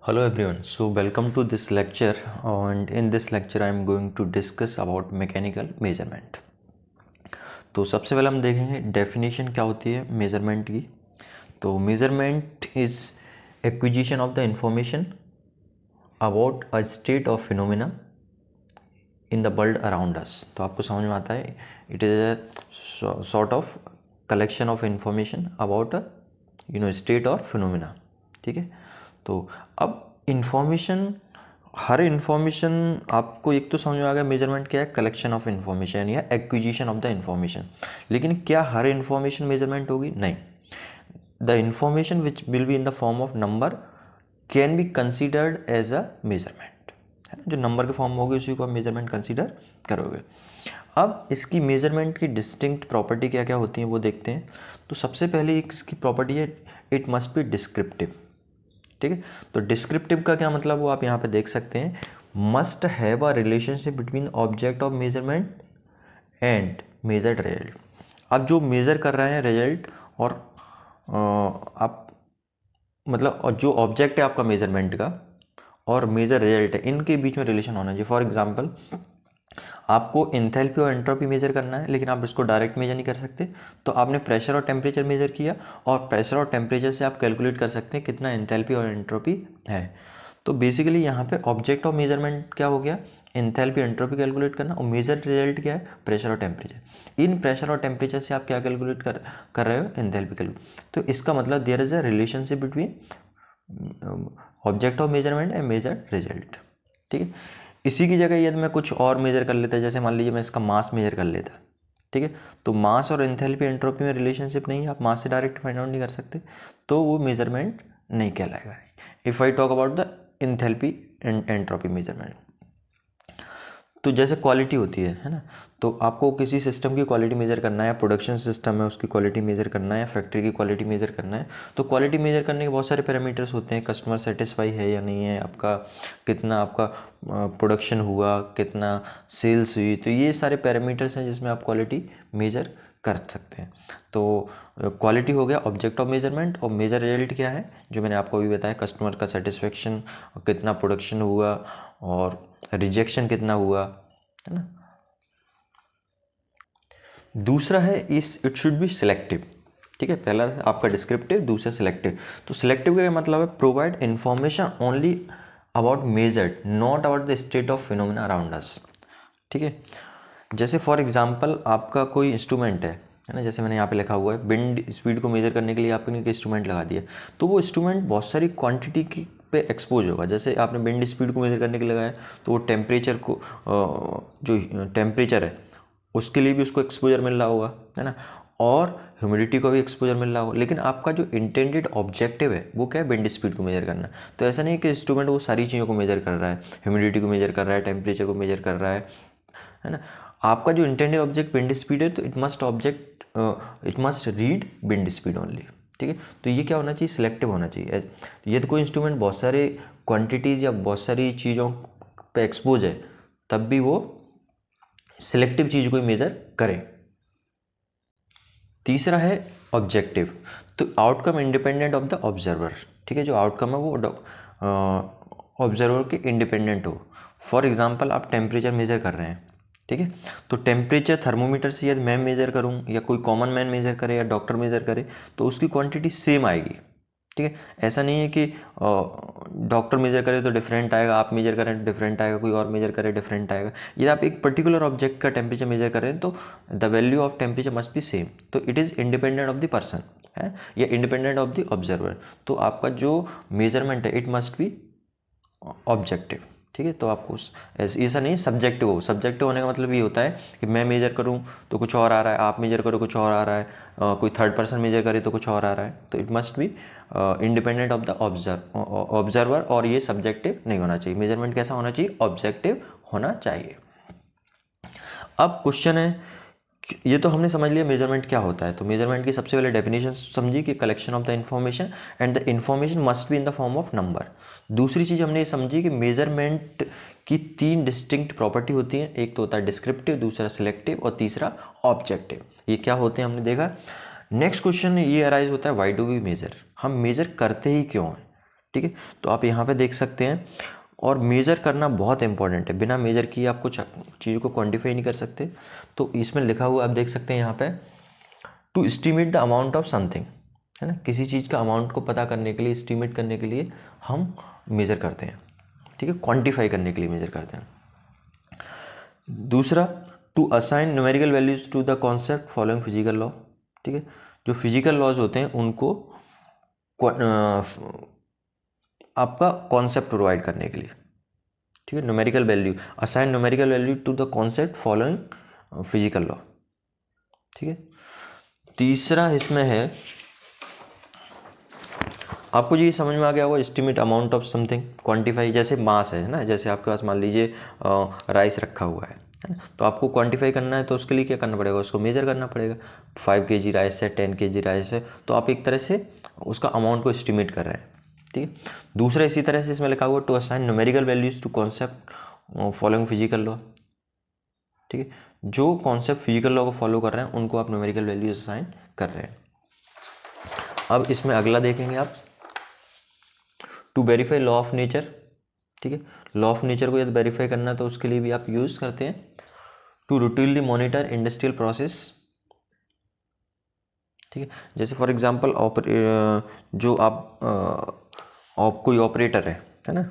Hello everyone, so welcome to this lecture, and in this lecture I am going to discuss about mechanical measurement। तो सबसे पहले हम देखेंगे definition क्या होती है मेजरमेंट की। तो measurement is acquisition of the information about a state of phenomena in the world around us. तो आपको समझ में आता है it is a sort of collection of information about a state और फिनोमिना। ठीक है, तो अब हर इन्फॉर्मेशन आपको एक तो समझ में आ गया मेजरमेंट क्या है, कलेक्शन ऑफ इन्फॉर्मेशन या एक्विजिशन ऑफ द इन्फॉर्मेशन। लेकिन क्या हर इन्फॉर्मेशन मेजरमेंट होगी? नहीं। The information which will be in the form of number can be considered as a measurement, है ना। जो नंबर के फॉर्म में होगी उसी को आप मेजरमेंट कंसिडर करोगे। अब इसकी मेजरमेंट की डिस्टिंक्ट प्रॉपर्टी क्या क्या होती हैं वो देखते हैं। तो सबसे पहले एक इसकी प्रॉपर्टी है, इट मस्ट बी डिस्क्रिप्टिव। ठीक है, तो डिस्क्रिप्टिव का क्या मतलब वो आप यहाँ पे देख सकते हैं, must have a relationship between object of measurement and measured result. आप जो मेज़र कर रहे हैं रिजल्ट और आप मतलब और जो ऑब्जेक्ट है आपका मेजरमेंट का और मेजर रिजल्ट है, इनके बीच में रिलेशन होना चाहिए। फॉर एग्जांपल आपको एंथैल्पी और एंट्रोपी मेजर करना है, लेकिन आप इसको डायरेक्ट मेजर नहीं कर सकते। तो आपने प्रेशर और टेम्परेचर मेजर किया और प्रेशर और टेम्परेचर से आप कैलकुलेट कर सकते हैं कितना एंथैल्पी और एंट्रोपी है। तो बेसिकली यहाँ पे ऑब्जेक्ट ऑफ मेजरमेंट क्या हो गया, एंथैल्पी एंट्रोपी कैलकुलेट करना, और मेजर रिजल्ट क्या है, प्रेशर और टेम्परेचर। इन प्रेशर और टेम्परेचर से आप क्या कैलकुलेट कर रहे हो, एंथैल्पी कैलकुलेट। तो इसका मतलब there is a relationship between object of measurement and measure result. ठीक है, इसी की जगह यदि मैं कुछ और मेजर कर लेता, जैसे मान लीजिए मैं इसका मास मेजर कर लेता। ठीक है, तो मास और एंथैल्पी एंट्रोपी में रिलेशनशिप नहीं है, आप मास से डायरेक्ट फाइंड आउट नहीं कर सकते, तो वो मेजरमेंट नहीं कहलाएगा। If I talk about the enthalpy and entropy measurement, तो जैसे क्वालिटी होती है ना, तो आपको किसी सिस्टम की क्वालिटी मेजर करना है, या प्रोडक्शन सिस्टम है उसकी क्वालिटी मेजर करना है, या फैक्ट्री की क्वालिटी मेजर करना है। तो क्वालिटी मेजर करने के बहुत सारे पैरामीटर्स होते हैं, कस्टमर सेटिस्फाई है या नहीं है, आपका कितना आपका प्रोडक्शन हुआ, कितना सेल्स हुई। तो ये सारे पैरामीटर्स हैं जिसमें आप क्वालिटी मेजर कर सकते हैं। तो क्वालिटी हो गया ऑब्जेक्ट ऑफ मेजरमेंट, और मेजर रिजल्ट क्या है जो मैंने आपको अभी बताया, कस्टमर का सेटिस्फेक्शन, कितना प्रोडक्शन हुआ और रिजेक्शन कितना हुआ, है ना। दूसरा है इस इट शुड बी सिलेक्टिव। ठीक है, पहला आपका डिस्क्रिप्टिव, दूसरा सिलेक्टिव। तो सिलेक्टिव का मतलब है provide information only about measured, not about the state of phenomena around us. ठीक है, जैसे फॉर एग्जांपल आपका कोई इंस्ट्रूमेंट है ना, जैसे मैंने यहाँ पे लिखा हुआ है विंड स्पीड को मेजर करने के लिए आपने एक इंस्ट्रूमेंट लगा दिया। तो वो इंस्ट्रूमेंट बहुत सारी क्वांटिटी की पे एक्सपोज होगा। जैसे आपने विंड स्पीड को मेजर करने के लिए लगाया, तो वो टेम्परेचर को जो टेम्परेचर है उसके लिए भी उसको एक्सपोजर मिल रहा होगा, है ना, और ह्यूमिडिटी को भी एक्सपोजर मिल रहा होगा। लेकिन आपका जो इंटेंडेड ऑब्जेक्टिव है वो क्या है, विंड स्पीड को मेजर करना। तो ऐसा नहीं कि इंस्ट्रूमेंट वो सारी चीज़ों को मेजर कर रहा है, ह्यूमिडिटी को मेजर कर रहा है, टेम्परेचर को मेजर कर रहा है ना। आपका जो इंटेंडेड ऑब्जेक्ट विंड स्पीड है, तो it must read wind speed only. ठीक है, तो ये क्या होना चाहिए, सिलेक्टिव होना चाहिए। ये तो कोई इंस्ट्रूमेंट बहुत सारे क्वांटिटीज़ या बहुत सारी चीज़ों पे एक्सपोज है, तब भी वो सिलेक्टिव चीज़ को मेजर करे। तीसरा है ऑब्जेक्टिव, तो outcome independent of the observer. ठीक है, जो आउटकम है वो ऑब्जर्वर के इंडिपेंडेंट हो। फॉर एग्जांपल आप टेम्परेचर मेजर कर रहे हैं, ठीक है, तो टेम्परेचर थर्मोमीटर से यदि मैं मेजर करूं या कोई कॉमन मैन मेजर करे या डॉक्टर मेजर करे, तो उसकी क्वांटिटी सेम आएगी। ठीक है, ऐसा नहीं है कि डॉक्टर मेजर करे तो डिफरेंट आएगा, आप मेजर करें तो डिफरेंट आएगा, कोई और मेजर करे डिफरेंट आएगा। यदि आप एक पर्टिकुलर ऑब्जेक्ट का टेम्परेचर मेजर कर रहे हैं तो the value of temperature must be same. तो it is independent of the person है या इंडिपेंडेंट ऑफ द ऑब्जर्वर। तो आपका जो मेजरमेंट है इट मस्ट बी ऑब्जेक्टिव। ठीक है, तो आपको ऐसा नहीं सब्जेक्टिव हो। सब्जेक्टिव होने का मतलब ये होता है कि मैं मेजर करूं तो कुछ और आ रहा है, आप मेजर करो कुछ और आ रहा है, कोई थर्ड पर्सन मेजर करे तो कुछ और आ रहा है। तो it must be independent of the observer, और ये सब्जेक्टिव नहीं होना चाहिए। मेजरमेंट कैसा होना चाहिए, ऑब्जेक्टिव होना चाहिए। अब क्वेश्चन है, ये तो हमने समझ लिया मेजरमेंट क्या होता है। तो मेजरमेंट की सबसे पहले डेफिनेशन समझी कि collection of the information and the information must be in the form of number. दूसरी चीज़ हमने ये समझी कि मेजरमेंट की 3 डिस्टिंक्ट प्रॉपर्टी होती हैं, एक तो होता है डिस्क्रिप्टिव, दूसरा सिलेक्टिव और तीसरा ऑब्जेक्टिव। ये क्या होते हैं हमने देखा। नेक्स्ट क्वेश्चन ये अराइज होता है, व्हाई डू वी मेजर, हम मेजर करते ही क्यों हैं। ठीक है। तो आप यहाँ पे देख सकते हैं, और मेज़र करना बहुत इंपॉर्टेंट है, बिना मेज़र किए आप कुछ चीज़ को क्वांटिफाई नहीं कर सकते। तो इसमें लिखा हुआ आप देख सकते हैं यहाँ पे, to estimate the amount of something, है ना, किसी चीज़ का अमाउंट को पता करने के लिए, एस्टिमेट करने के लिए हम मेज़र करते हैं, ठीक है, क्वांटिफाई करने के लिए मेज़र करते हैं। दूसरा, to assign numerical values to the concept following physical law, ठीक है, जो फिजिकल लॉज होते हैं उनको आपका कॉन्सेप्ट प्रोवाइड करने के लिए, ठीक है, numerical value, assign numerical value to the concept following physical law, ठीक है। तीसरा इसमें है, आपको ये समझ में आ गया होगा, estimate amount of something, quantify, जैसे मास है ना, जैसे आपके पास मान लीजिए राइस रखा हुआ है ना, तो आपको क्वांटिफाई करना है तो उसके लिए क्या करना पड़ेगा, उसको मेजर करना पड़ेगा। 5 kg राइस है, 10 kg राइस है, तो आप एक तरह से उसका अमाउंट को एस्टिमेट कर रहे हैं, ठीक है। दूसरा इसी तरह से इसमें लिखा हुआ, to assign numerical values to concept following physical law, ठीक है, जो कॉन्सेप्ट फिजिकल लॉ को फॉलो कर रहे हैं उनको आप न्यूमेरिकल वैल्यूज असाइन कर रहे हैं। अब इसमें अगला देखेंगे आप, to verify law of nature, ठीक है, लॉ ऑफ नेचर को यदि वेरीफाई करना है तो उसके लिए भी आप यूज़ करते हैं, to routinely monitor industrial process, ठीक है। जैसे फॉर एग्जांपल जो आप कोई ऑपरेटर है ना,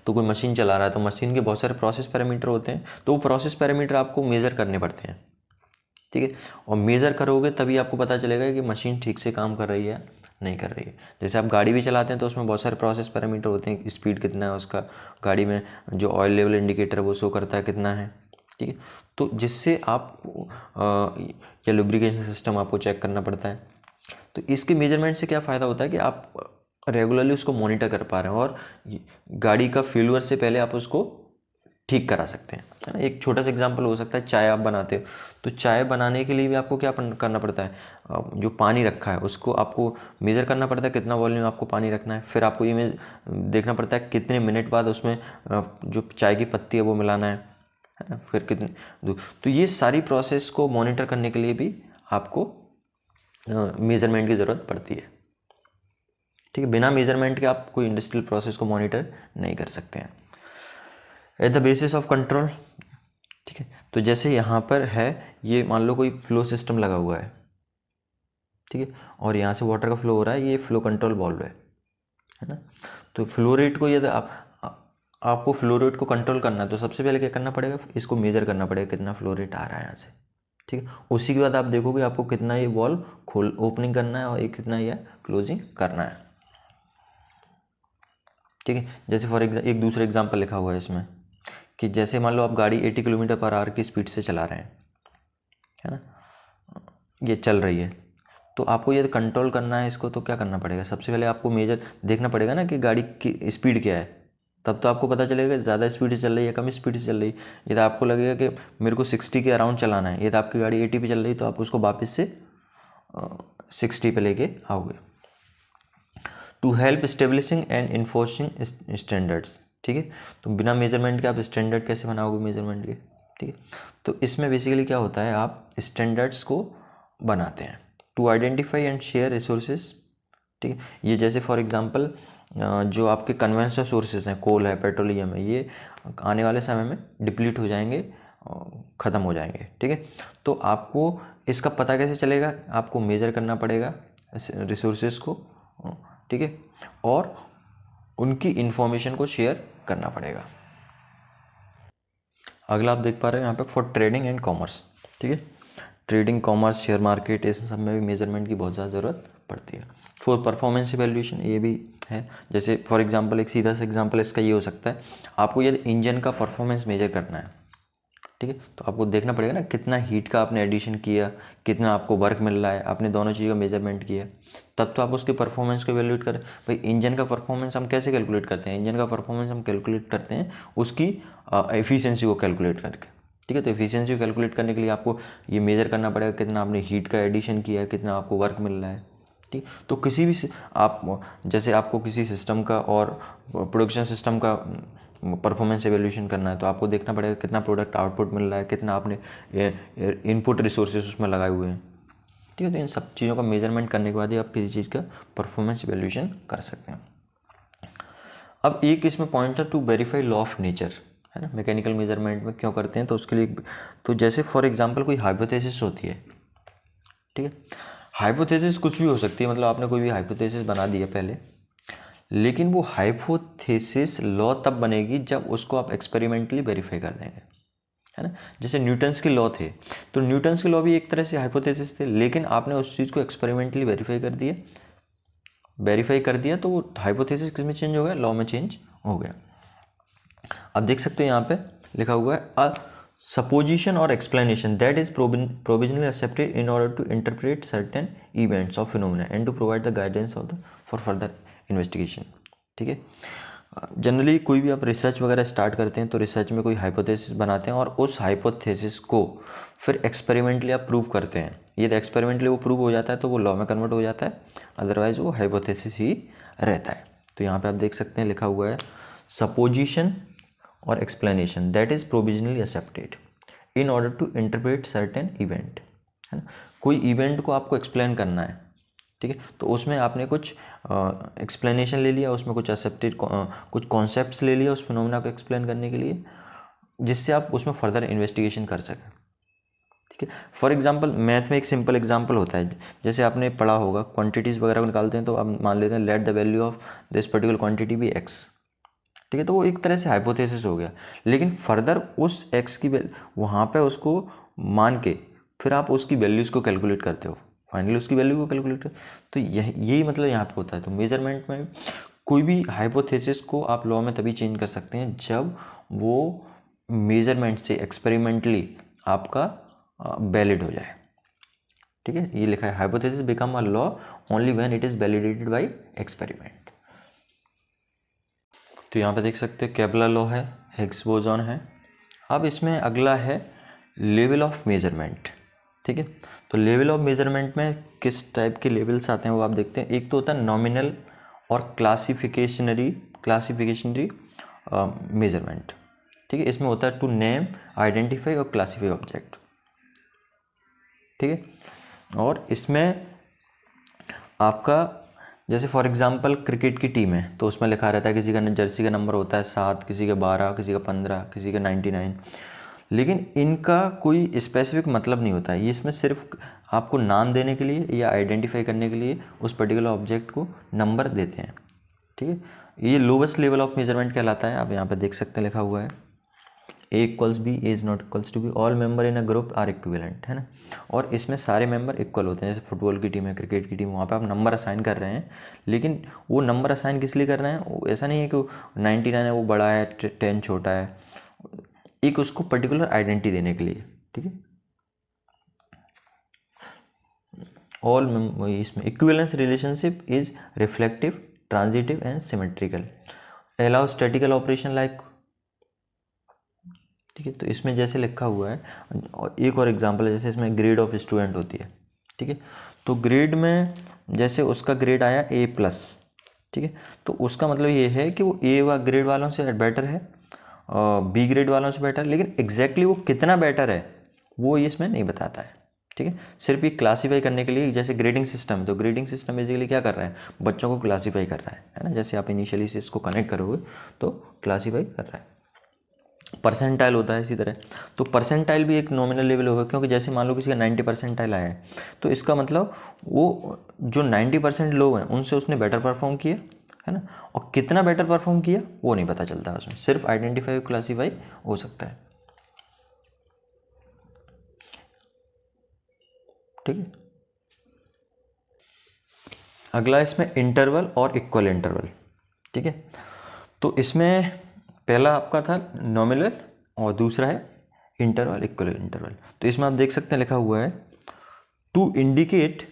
तो कोई मशीन चला रहा है, तो मशीन के बहुत सारे प्रोसेस पैरामीटर होते हैं, तो वो प्रोसेस पैरामीटर आपको मेज़र करने पड़ते हैं, ठीक है, और मेज़र करोगे तभी आपको पता चलेगा कि मशीन ठीक से काम कर रही है नहीं कर रही है। जैसे आप गाड़ी भी चलाते हैं तो उसमें बहुत सारे प्रोसेस पैरामीटर होते हैं, स्पीड कितना है उसका, गाड़ी में जो ऑयल लेवल इंडिकेटर वो शो करता है कितना है, ठीक है, तो जिससे आप या लुब्रिकेशन सिस्टम आपको चेक करना पड़ता है। तो इसके मेजरमेंट से क्या फ़ायदा होता है कि आप रेगुलरली उसको मॉनिटर कर पा रहे हैं, और गाड़ी का फेल्यूर से पहले आप उसको ठीक करा सकते हैं, है ना। एक छोटा सा एग्जांपल हो सकता है, चाय आप बनाते हो, तो चाय बनाने के लिए भी आपको क्या करना पड़ता है, जो पानी रखा है उसको आपको मेज़र करना पड़ता है, कितना वॉल्यूम आपको पानी रखना है, फिर आपको ये देखना पड़ता है कितने मिनट बाद उसमें जो चाय की पत्ती है वो मिलाना है ना, फिर कितने, तो ये सारी प्रोसेस को मॉनिटर करने के लिए भी आपको मेज़रमेंट की ज़रूरत पड़ती है, ठीक है। बिना मेज़रमेंट के आप कोई इंडस्ट्रियल प्रोसेस को मॉनिटर नहीं कर सकते हैं। At the basis of control, ठीक है, तो जैसे यहाँ पर है, ये मान लो कोई फ्लो सिस्टम लगा हुआ है, ठीक है, और यहाँ से वाटर का फ्लो हो रहा है, ये फ्लो कंट्रोल वाल्व है ना। तो फ्लो रेट को यदि आपको फ्लो रेट को कंट्रोल करना है तो सबसे पहले क्या करना पड़ेगा, इसको मेजर करना पड़ेगा कितना फ्लो रेट आ रहा है यहाँ से, ठीक है। उसी के बाद आप देखोगे आपको कितना ये वाल्व ओपनिंग करना है और ये कितना ये क्लोजिंग करना है, ठीक है। जैसे फॉर एक दूसरा एग्जाम्पल लिखा हुआ है इसमें, कि जैसे मान लो आप गाड़ी 80 किलोमीटर पर आवर की स्पीड से चला रहे हैं, है ना, ये चल रही है, तो आपको यदि कंट्रोल करना है इसको तो क्या करना पड़ेगा, सबसे पहले आपको मेजर देखना पड़ेगा ना कि गाड़ी की स्पीड क्या है, तब तो आपको पता चलेगा ज़्यादा स्पीड से चल रही है कम स्पीड से चल रही है। यदि आपको लगेगा कि मेरे को 60 के अराउंड चलाना है, यदि आपकी गाड़ी 80 पे चल रही है तो आप उसको वापस से 60 पे लेके आओगे। To help establishing and enforcing standards, ठीक है, तो बिना मेजरमेंट के आप स्टैंडर्ड कैसे बनाओगे मेजरमेंट के, ठीक है। तो इसमें बेसिकली क्या होता है, आप स्टैंडर्ड्स को बनाते हैं। To identify and share resources, ठीक है, ये जैसे फॉर एग्जांपल जो आपके कन्वेंशनल सोर्सेज हैं, कोल है, पेट्रोलियम है, ये आने वाले समय में डिप्लीट हो जाएंगे, ख़त्म हो जाएंगे, ठीक है। तो आपको इसका पता कैसे चलेगा, आपको मेजर करना पड़ेगा रिसोर्सेज को, ठीक है, और उनकी इंफॉर्मेशन को शेयर करना पड़ेगा। अगला आप देख पा रहे हैं यहाँ पे, फॉर ट्रेडिंग एंड कॉमर्स, ठीक है, ट्रेडिंग, कॉमर्स, शेयर मार्केट, इस सब में भी मेजरमेंट की बहुत ज़्यादा ज़रूरत पड़ती है। फॉर परफॉर्मेंस इवैल्यूएशन, ये भी है, जैसे फॉर एग्जांपल एक सीधा सा एग्जांपल इसका ये हो सकता है, आपको यदि इंजन का परफॉर्मेंस मेजर करना है, ठीक है, तो आपको देखना पड़ेगा ना कितना हीट का आपने एडिशन किया, कितना आपको वर्क मिल रहा है, आपने दोनों चीज़ों का मेजरमेंट किया, तब तो आप उसके परफॉर्मेंस को एवेल्यूएट करें। भाई इंजन का परफॉर्मेंस हम कैसे कैलकुलेट करते हैं, इंजन का परफॉर्मेंस हम कैलकुलेट करते हैं उसकी एफिशिएंसी को कैलकुलेट करके, ठीक है। तो एफिशिएंसी को कैलकुलेट करने के लिए आपको ये मेजर करना पड़ेगा कितना आपने हीट का एडिशन किया है, कितना आपको वर्क मिल रहा है, ठीक। तो किसी भी आप जैसे आपको किसी सिस्टम का और प्रोडक्शन सिस्टम का परफॉर्मेंस एवेल्यूशन करना है, तो आपको देखना पड़ेगा कितना प्रोडक्ट आउटपुट मिल रहा है, कितना आपने इनपुट रिसोर्सेज उसमें लगाए हुए हैं, ठीक है। तो इन सब चीज़ों का मेजरमेंट करने के बाद ही आप किसी चीज़ का परफॉर्मेंस एवेल्यूशन कर सकते हैं। अब एक इसमें पॉइंट था to verify law of nature, है ना, मैकेनिकल मेजरमेंट में क्यों करते हैं, तो उसके लिए तो जैसे फॉर एग्जांपल कोई हाइपोथेसिस होती है, ठीक है, हाइपोथेसिस कुछ भी हो सकती है, मतलब आपने कोई भी हाइपोथेसिस बना दी है पहले, लेकिन वो हाइपोथेसिस लॉ तब बनेगी जब उसको आप एक्सपेरिमेंटली वेरीफाई कर देंगे, है ना। जैसे न्यूटन्स के लॉ थे, तो न्यूटन्स के लॉ भी एक तरह से हाइपोथेसिस थे, लेकिन आपने उस चीज़ को एक्सपेरिमेंटली वेरीफाई कर दिया तो वो हाइपोथेसिस किस में चेंज हो गया, लॉ में चेंज हो गया। अब देख सकते हो यहाँ पे लिखा हुआ है अ सपोजिशन और explanation that is provisionally accepted in order to interpret certain events of phenomena and to provide the guidance of the for further investigation, ठीक है। जनरली कोई भी आप रिसर्च वगैरह स्टार्ट करते हैं तो रिसर्च में कोई हाइपोथेसिस बनाते हैं और उस हाइपोथेसिस को फिर एक्सपेरिमेंटली आप प्रूव करते हैं। यदि एक्सपेरिमेंटली वो प्रूव हो जाता है तो वो लॉ में कन्वर्ट हो जाता है, अदरवाइज वो हाइपोथेसिस ही रहता है। तो यहाँ पे आप देख सकते हैं लिखा हुआ है सपोजिशन और explanation that is provisionally accepted in order to interpret certain event, है ना। कोई इवेंट को आपको एक्सप्लेन करना है, ठीक है, तो उसमें आपने कुछ एक्सप्लेनेशन ले लिया, उसमें कुछ एक्सेप्टेड कुछ कॉन्सेप्ट्स ले लिया उस फिनोमेना को एक्सप्लेन करने के लिए, जिससे आप उसमें फर्दर इन्वेस्टिगेशन कर सकें, ठीक है। फॉर एग्जांपल मैथ में एक सिंपल एग्जांपल होता है, जैसे आपने पढ़ा होगा क्वांटिटीज़ वगैरह को निकालते हैं तो आप मान लेते हैं let the value of this particular quantity be x, ठीक है, तो वो एक तरह से हाइपोथेसिस हो गया, लेकिन फर्दर उस एक्स की वहाँ पे उसको मान के फिर आप उसकी वैल्यूज़ को कैलकुलेट करते हो, फाइनली उसकी वैल्यू को कैलकुलेट कर, तो यही मतलब यहाँ पे होता है। तो मेजरमेंट में कोई भी हाइपोथेसिस को आप लॉ में तभी चेंज कर सकते हैं जब वो मेजरमेंट से एक्सपेरिमेंटली आपका वैलिड हो जाए, ठीक है। ये लिखा है hypothesis become a law only when it is validated bye experiment. तो यहाँ पे देख सकते हैं केपलर लॉ है, हिग्स बोसॉन है। अब इसमें अगला है लेवल ऑफ मेजरमेंट, ठीक है। तो लेवल ऑफ मेजरमेंट में किस टाइप के लेवल्स आते हैं वो आप देखते हैं। एक तो होता है नॉमिनल और क्लासिफिकेशनरी मेजरमेंट, ठीक है। इसमें होता है टू नेम, आइडेंटिफाई और क्लासीफाई ऑब्जेक्ट, ठीक है। और इसमें आपका जैसे फॉर एग्जांपल क्रिकेट की टीम है तो उसमें लिखा रहता है किसी का जर्सी का नंबर होता है 7, किसी का 12, किसी का 15, किसी का 99, लेकिन इनका कोई स्पेसिफिक मतलब नहीं होता है। ये इसमें सिर्फ आपको नाम देने के लिए या आइडेंटिफाई करने के लिए उस पर्टिकुलर ऑब्जेक्ट को नंबर देते हैं, ठीक है। ये लोवेस्ट लेवल ऑफ मेजरमेंट कहलाता है। आप यहाँ पे देख सकते हैं लिखा हुआ है A equals B, A is not equals to B, all member in a group are equivalent, है ना। और इसमें सारे मेंबर इक्वल होते हैं। जैसे फुटबॉल की टीम है, क्रिकेट की टीम, वहाँ पे आप नंबर असाइन कर रहे हैं, लेकिन वो नंबर असाइन किस लिए कर रहे हैं, ऐसा नहीं है कि 99 है वो बड़ा है 10 छोटा है, एक उसको पर्टिकुलर आइडेंटिटी देने के लिए, ठीक है। ऑल इसमें equivalence relationship is reflective, transitive and symmetrical, allow statistical operation like, ठीक है। तो इसमें जैसे लिखा हुआ है, एक और एग्जांपल है, जैसे इसमें ग्रेड ऑफ स्टूडेंट होती है, ठीक है। तो ग्रेड में जैसे उसका ग्रेड आया A+, ठीक है, तो उसका मतलब ये है कि वो A ग्रेड वालों से बेटर है, B ग्रेड वालों से बेटर है, लेकिन एग्जैक्टली वो कितना बेटर है वो ये इसमें नहीं बताता है, ठीक है। सिर्फ ये क्लासीफाई करने के लिए, जैसे ग्रेडिंग सिस्टम है तो ग्रेडिंग सिस्टम बेसिकली क्या कर रहा है, बच्चों को क्लासीफाई कर रहा है ना। जैसे आप इनिशियली से इसको कनेक्ट करोगे तो क्लासीफाई कर रहा है। परसेंटाइल होता है इसी तरह, तो परसेंटाइल भी एक नॉमिनल लेवल होगा, क्योंकि जैसे मान लो किसी का 90 परसेंटाइल आया है तो इसका मतलब वो जो 90% लोग हैं उनसे उसने बेटर परफॉर्म किया, है ना। और कितना बेटर परफॉर्म किया वो नहीं पता चलता है उसमें, सिर्फ आइडेंटिफाई क्लासीफाई हो सकता है, ठीक है। अगला इसमें इंटरवल और इक्वल इंटरवल, ठीक है। तो इसमें पहला आपका था नॉमिनल और दूसरा है इंटरवल, इक्वल इंटरवल। तो इसमें आप देख सकते हैं लिखा हुआ है to indicate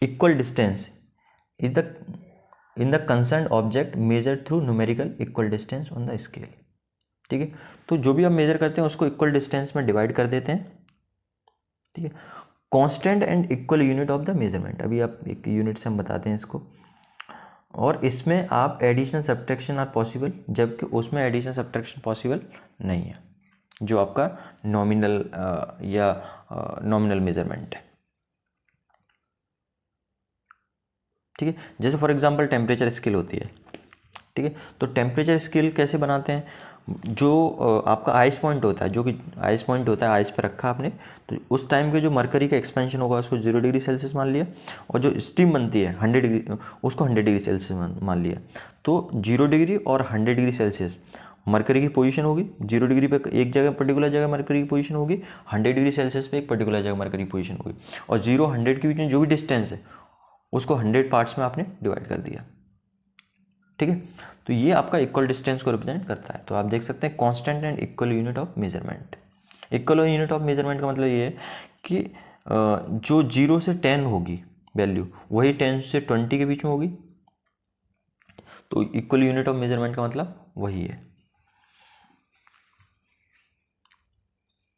equal distance is the in the concern object measure through numerical equal distance on the scale, ठीक है। तो जो भी आप मेजर करते हैं उसको इक्वल डिस्टेंस में डिवाइड कर देते हैं, ठीक है। Constant and equal unit of the measurement, अभी आप एक यूनिट से हम बताते हैं इसको। और इसमें आप एडिशन सब्ट्रैक्शन आर पॉसिबल, जबकि उसमें एडिशन सब्ट्रैक्शन पॉसिबल नहीं है, जो आपका नॉमिनल या नॉमिनल मेजरमेंट है, ठीक है। जैसे फॉर एग्जांपल टेम्परेचर स्केल होती है, ठीक है। तो टेम्परेचर स्केल कैसे बनाते हैं, जो आपका आइस पॉइंट होता है, जो कि आइस पॉइंट होता है, आइस पे रखा आपने, तो उस टाइम के जो मरकरी का एक्सपेंशन होगा उसको 0 डिग्री सेल्सियस मान लिया, और जो स्टीम बनती है 100 डिग्री, उसको 100 डिग्री सेल्सियस मान लिया। तो 0 डिग्री और 100 डिग्री सेल्सियस मरकरी की पोजीशन होगी। 0 डिग्री पे एक जगह पर्टिकुलर जगह मरकरी की पोजीशन होगी, 100 डिग्री सेल्सियस पे एक पर्टिकुलर जगह मरकरी की पोजीशन होगी, और 0-100 के बीच में जो भी डिस्टेंस है उसको 100 पार्ट्स में आपने डिवाइड कर दिया। ठीक है, तो ये आपका इक्वल डिस्टेंस को रिप्रेजेंट करता है। तो आप देख सकते हैं constant and equal unit of measurement. Equal unit of measurement का मतलब ये है कि जो 0 से 10 होगी वैल्यू, वही 10 से 20 के बीच में होगी। तो इक्वल यूनिट ऑफ मेजरमेंट का मतलब वही है।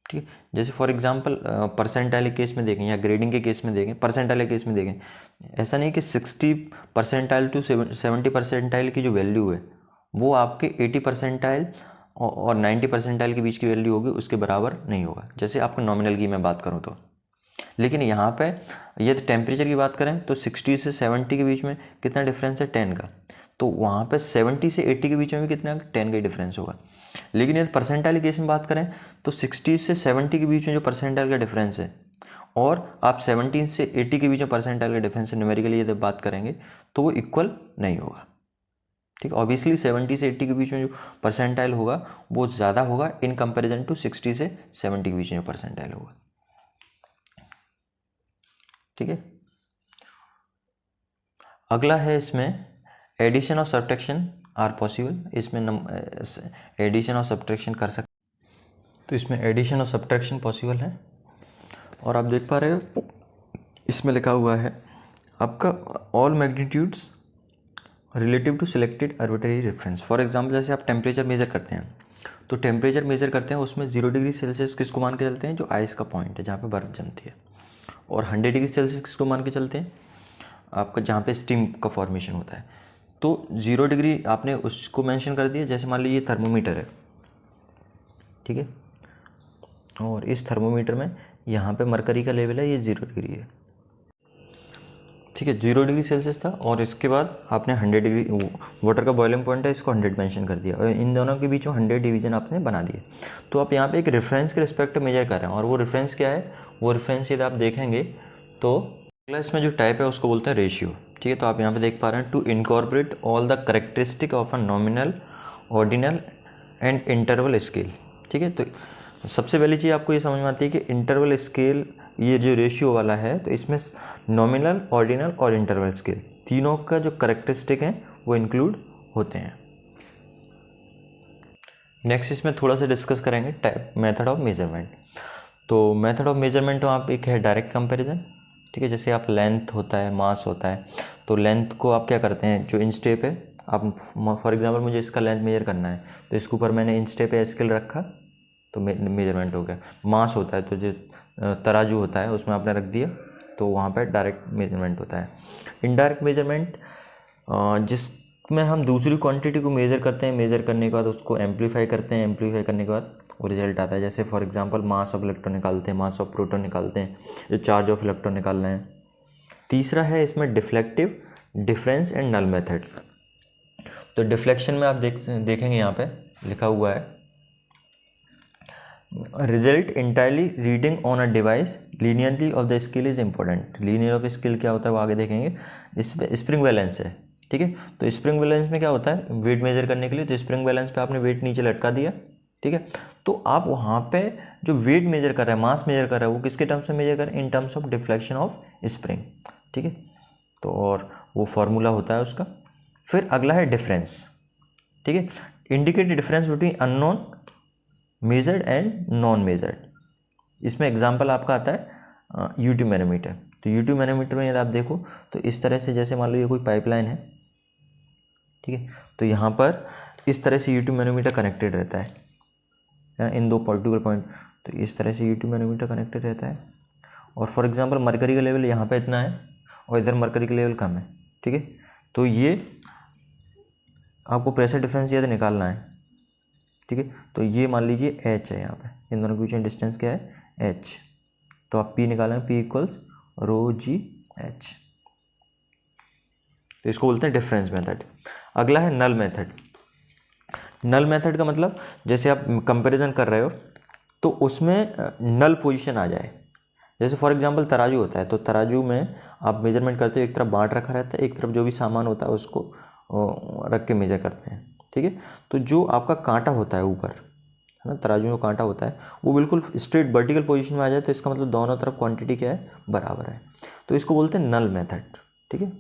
ठीक है, जैसे फॉर एग्जांपल परसेंटाइल के केस में देखें या ग्रेडिंग के केस में देखें, परसेंटाइल के केस में देखें, ऐसा नहीं कि 60 परसेंटाइल टू 70 परसेंटाइल की जो वैल्यू है वो आपके 80 परसेंटाइल और 90 परसेंटाइल के बीच की वैल्यू होगी, उसके बराबर नहीं होगा। जैसे आपको नॉमिनल की मैं बात करूँ तो, लेकिन यहाँ पे यदि टेम्परेचर की बात करें तो 60 से 70 के बीच में कितना डिफरेंस है, 10 का। तो वहाँ पे 70 से 80 के बीच में भी कितना 10 का ही डिफरेंस होगा। लेकिन यदि परसेंटाइल केस में बात करें तो 60 से 70 के बीच में जो परसेंटाइल का डिफरेंस है, और आप 17 से 80 के बीच में परसेंटाइल का डिफरेंस है, न्यूमेरिकली यदि बात करेंगे तो वो इक्वल नहीं होगा। ठीक, ऑब्वियसली 70 से 80 के बीच में जो परसेंटाइल होगा वो ज़्यादा होगा इन कंपेरिजन टू 60 से 70 के बीच में परसेंटाइल होगा। ठीक है, अगला है इसमें एडिशन और सब्ट्रैक्शन आर पॉसिबल। इसमें एडिशन और सब्ट्रैक्शन कर सकते, तो इसमें एडिशन और सब्ट्रैक्शन पॉसिबल है। और आप देख पा रहे हो इसमें लिखा हुआ है आपका all magnitudes relative to selected arbitrary reference. For example जैसे आप टेम्परेचर मेजर करते हैं, तो टेम्परेचर मेजर करते हैं उसमें 0 डिग्री सेल्सियस किसको मान के चलते हैं, जो आइस का पॉइंट है जहाँ पे बर्फ़ जमती है, और 100 डिग्री सेल्सियस किसको मान के चलते हैं, आपका जहाँ पे स्टीम का फॉर्मेशन होता है। तो 0 डिग्री आपने उसको मेंशन कर दिया, जैसे मान लीजिए थर्मोमीटर है, ठीक है, और इस थर्मोमीटर में यहाँ पे मरकरी का लेवल है, ये 0 डिग्री है। ठीक है, 0 डिग्री सेल्सियस था, और इसके बाद आपने 100 डिग्री वाटर का बॉइलिंग पॉइंट है, इसको 100 मेंशन कर दिया, और इन दोनों के बीच में 100 डिवीजन आपने बना दिए। तो आप यहाँ पे एक रेफरेंस के रिस्पेक्ट मेजर कर रहे हैं, और वो रेफरेंस क्या है, वो रेफरेंस यदि आप देखेंगे तो अगला इसमें जो टाइप है उसको बोलते हैं रेशियो। ठीक है, तो आप यहाँ पे देख पा रहे हैं to incorporate all the characteristic of a nominal, ordinal and interval scale. ठीक है, तो सबसे पहली चीज़ आपको ये समझ में आती है कि इंटरवल स्केल, ये जो रेशियो वाला है, तो इसमें नॉमिनल, ऑर्डिनल और इंटरवल स्केल तीनों का जो करेक्टरिस्टिक हैं वो इंक्लूड होते हैं। नेक्स्ट इसमें थोड़ा सा डिस्कस करेंगे टाइप मेथड ऑफ मेजरमेंट। तो मेथड ऑफ मेजरमेंट में आप एक है डायरेक्ट कंपैरिजन। ठीक है, जैसे आप लेंथ होता है, मास होता है, तो लेंथ को आप क्या करते हैं, जो इंच टेप है, आप फॉर एग्जांपल मुझे इसका लेंथ मेजर करना है, तो इसके ऊपर मैंने इंच टेप या स्केल रखा तो मेजरमेंट हो गया। मास होता है तो जो तराजू होता है उसमें आपने रख दिया, तो वहाँ पर डायरेक्ट मेजरमेंट होता है। इनडायरेक्ट मेजरमेंट जिसमें हम दूसरी क्वांटिटी को मेज़र करते हैं, मेज़र करने के बाद उसको एम्पलीफाई करते हैं, एम्पलीफाई करने के बाद वो रिजल्ट आता है। जैसे for example mass of electron निकालते हैं, मास ऑफ प्रोटॉन निकालते हैं, जो चार्ज ऑफ इलेक्ट्रॉन निकाल रहे हैं। तीसरा है इसमें deflective, difference and null method. तो डिफ्लेक्शन में आप देखेंगे यहाँ पे लिखा हुआ है result entirely reading on a device linearly of the scale is important. Linear of scale क्या होता है वो आगे देखेंगे। इसमें स्प्रिंग बैलेंस है, ठीक है, तो स्प्रिंग बैलेंस में क्या होता है, वेट मेजर करने के लिए, तो स्प्रिंग बैलेंस पे आपने वेट नीचे लटका दिया, ठीक है, तो आप वहाँ पे जो वेट मेजर कर रहा है, मास मेजर कर रहा है, वो किसके टर्म्स में मेजर कर रहे हैं, in terms of deflection of spring. ठीक है, तो और वो फार्मूला होता है उसका। फिर अगला है डिफरेंस। ठीक है, indicate difference between unknown, measured and non measured. इसमें एग्जांपल आपका आता है यूट्यूब मैनोमीटर। तो यूट्यूब मैनोमीटर में यदि आप देखो तो इस तरह से, जैसे मान लो ये कोई पाइपलाइन है, ठीक है, तो यहाँ पर इस तरह से यूट्यूब मैनोमीटर कनेक्टेड रहता है इन दो पर्टिकुलर पॉइंट। तो इस तरह से यूट्यूब मैनोमीटर कनेक्टेड रहता है, और फॉर एग्जांपल मरकरी का लेवल यहाँ पे इतना है और इधर मरकरी का लेवल कम है, ठीक है, तो ये आपको प्रेशर डिफरेंस यदि निकालना है, ठीक है, तो ये मान लीजिए h है, यहाँ पे इन दोनों के बीच में डिस्टेंस क्या है, h, तो आप p निकालेंगे, p इक्वल्स रो जी एच। तो इसको बोलते हैं डिफरेंस मेथड। अगला है नल मेथड। नल मेथड का मतलब जैसे आप कंपैरिजन कर रहे हो तो उसमें नल पोजीशन आ जाए। जैसे फॉर एग्जांपल तराजू होता है, तो तराजू में आप मेजरमेंट करते हो, एक तरफ बांट रखा रहता है, एक तरफ जो भी सामान होता है उसको रख के मेजर करते हैं, ठीक है। तो जो आपका कांटा होता है ऊपर, है ना, तराजू में कांटा होता है, वो बिल्कुल स्ट्रेट वर्टिकल पोजीशन में आ जाए, तो इसका मतलब दोनों तरफ क्वांटिटी क्या है, बराबर है। तो इसको बोलते हैं नल मेथड, ठीक है।